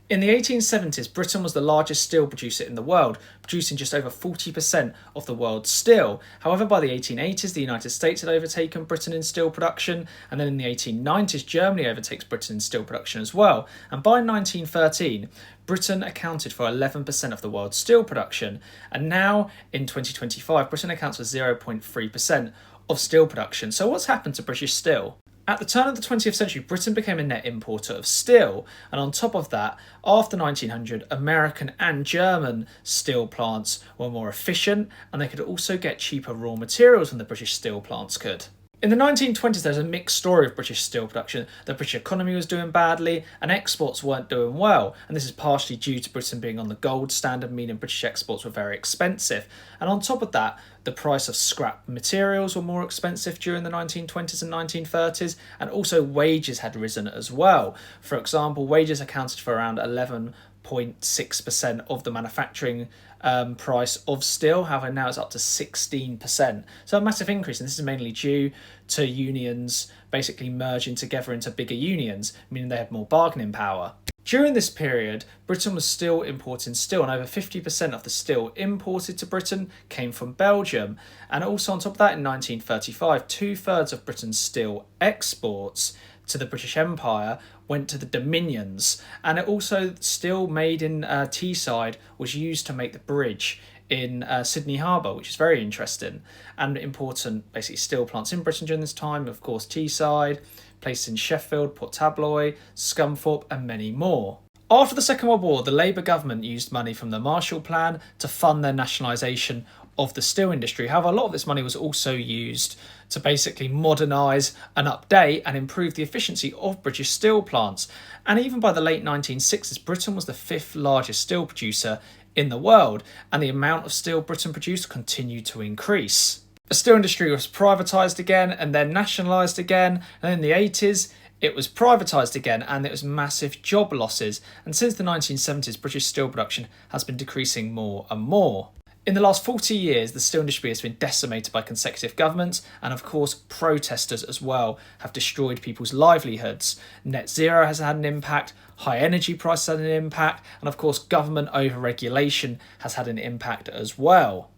In the 1870s, Britain was the largest steel producer in the world, producing just over 40% of the world's steel. However, by the 1880s, the United States had overtaken Britain in steel production, and then in the 1890s, Germany overtakes Britain in steel production as well. And by 1913, Britain accounted for 11% of the world's steel production, and now in 2025, Britain accounts for 0.3% of steel production. So what's happened to British steel? At the turn of the 20th century, Britain became a net importer of steel, and on top of that, after 1900, American and German steel plants were more efficient, and they could also get cheaper raw materials than the British steel plants could. In the 1920s, there's a mixed story of British steel production. The British economy was doing badly and exports weren't doing well. And this is partially due to Britain being on the gold standard, meaning British exports were very expensive. And on top of that, the price of scrap materials were more expensive during the 1920s and 1930s, and also wages had risen as well. For example, wages accounted for around 11.6% of the manufacturing price of steel. However, now it's up to 16%. So a massive increase, and this is mainly due to unions basically merging together into bigger unions, meaning they have more bargaining power. During this period, Britain was still importing steel, and over 50% of the steel imported to Britain came from Belgium. And also on top of that, in 1935, 2/3 of Britain's steel exports to the British Empire went to the Dominions, and it also steel made in Teesside was used to make the bridge in Sydney Harbour, which is very interesting, and important basically steel plants in Britain during this time. Of course, Teesside, places in Sheffield, Port Tabloy, Scunthorpe, and many more. After the Second World War, the Labour government used money from the Marshall Plan to fund their nationalisation of the steel industry. However, a lot of this money was also used to basically modernise and update and improve the efficiency of British steel plants. And even by the late 1960s, Britain was the 5th largest steel producer in the world, and the amount of steel Britain produced continued to increase. The steel industry was privatised again and then nationalised again, and in the 80s it was privatised again, and it was massive job losses. And since the 1970s, British steel production has been decreasing more and more. In the last 40 years, the steel industry has been decimated by consecutive governments, and of course protesters as well have destroyed people's livelihoods. Net zero has had an impact, high energy prices had an impact, and of course government over-regulation has had an impact as well.